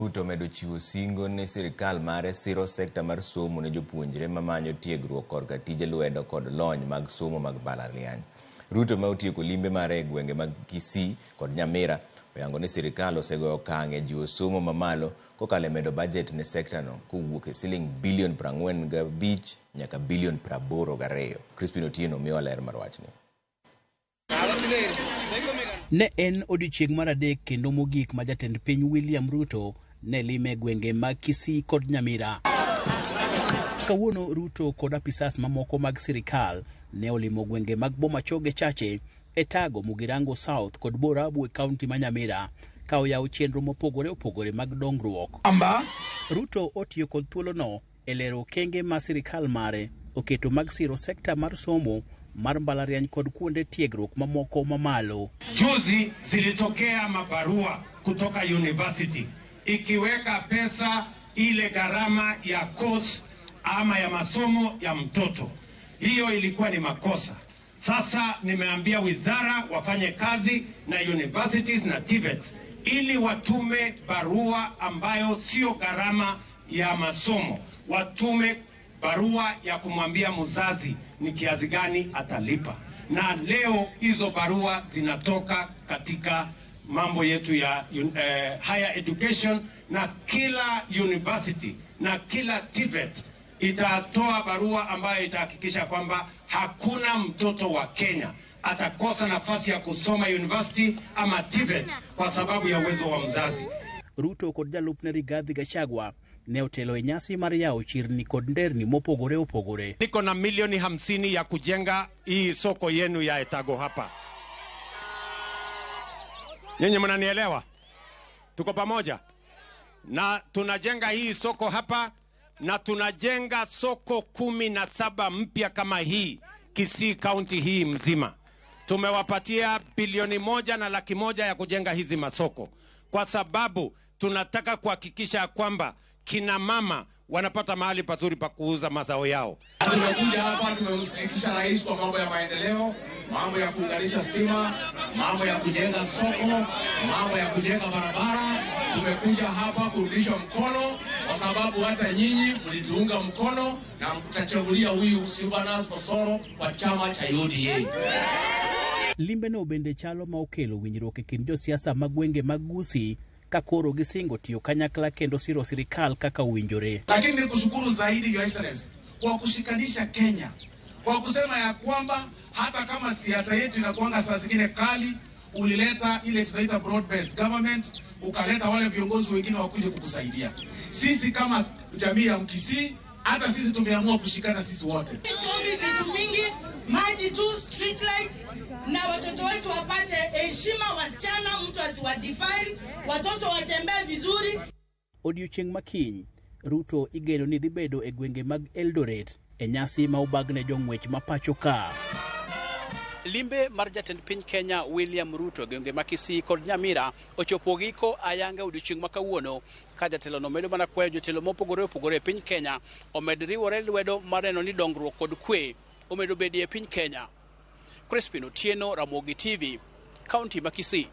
Ruto medo chiwo singo ne sirikal mare siro sekta mar somo ne jopuonjre mamanyo tiegruok korka tije lwedo kod lony mag somo mag mbalariany. Ruto ma otieko limbe mare e gwenge mag Kisii kod Nyamira oyango ni sirikal osegoyo okang' e jiwo somo mamalo kokalo e medo bajet ne sekta no kowuok e siling bilion 45 nyaka bilion 82. Crispin Otieno miyo ler mar wachni. Ne en odiochieng' mar adek kendo mogik ma jatend piny William Ruto ne lime gwenge mag Kisii kod Nyamira. Kawuono Ruto kod apisas mamoko mag sirikal ne olimo gwenge mag Bomachoge Chache, Etago, Mugirango South kod Borabu e kaunti ma Nyamira ka oyawo chenro mopogore opogore mag dongruok. Ruto otiyo kod thuolono e lero kenge ma sirikal mare oketo mag siro sekta mar somo mar mbalariany kod kuonde tiegruok mamoko mamalo. Juzi zilitokea mabarua kutoka university ikiweka pesa ile gharama ya course ama ya masomo ya mtoto. Hiyo ilikuwa ni makosa. Sasa nimeambia wizara wafanye kazi na universities na TVETs ili watume barua ambayo sio gharama ya masomo. Watume barua ya kumwambia mzazi ni kiasi gani atalipa. Na leo hizo barua zinatoka katika mambo yetu ya higher education, na kila university na kila TVET itatoa barua ambayo itahakikisha kwamba hakuna mtoto wa Kenya atakosa nafasi ya kusoma university ama TVET kwa sababu ya uwezo wa mzazi. Ruto kod jalupne Rigathi Gachagua ne otelo e nyasi mar yawo chirni kod nderni mopogore opogore. Niko na milioni 50 ya kujenga hii soko yenu ya Etago hapa. Nyinyi mnanielewa? Tuko pamoja? Na tunajenga hii soko hapa na tunajenga soko 17 mpya kama hii Kisii County hii mzima. Tumewapatia bilioni 1.1 ya kujenga hizi masoko kwa sababu tunataka kuhakikisha kwamba kina mama wanapata mahali pazuri pa kuuza mazao yao. Tumekuja hapa tumemshirikisha rais kwa mambo ya maendeleo, mambo ya kuunganisha stima, mambo ya kujenga soko, mambo ya kujenga barabara. Tumekuja hapa kurudisha mkono kwa sababu hata nyinyi mlituunga mkono na mtachagulia huyu Silvanus Osoro kwa chama cha UDA. Limbe no bende chalo ma okelo winjruok e kind josiasa mag gwenge mag Gusii ka koro gisingo tiyo kanyakla kendo siro sirikal kaka uwinjore. Lakini nikushukuru zaidi Your Excellency kwa kushikanisha Kenya, kwa kusema ya kwamba hata kama siasa yetu inakuanga saa zingine kali, ulileta ile tunaita broad based government, ukaleta wale viongozi wengine wakuje kukusaidia. Sisi kama jamii ya Mkisii, hata sisi tumeamua kushikana sisi wote. Sombi vitu mingi, maji tu, street lights, na watoto wetu wapate heshima, wasichana mtu asiwadefile, watoto watembee vizuri. Odiochieng' makiny, Ruto igeno ni dhi bedo e gwenge mag Eldoret e nyasi ma obagne jong'wech ma pacho ka. Limbe mar jatend piny Kenya William Ruto gwenge ma Kisii kod Nyamira ochopo giko ayanga odiochieng' ma kawuono ka jatelo no medo mana kwayo jotelo mopogore opogore e piny Kenya omed riwore lwedo mar neno ni dongruok kod kwe omedo bedie e piny Kenya. Crispin Otieno, Ramogi TV, Kaunti ma Kisii.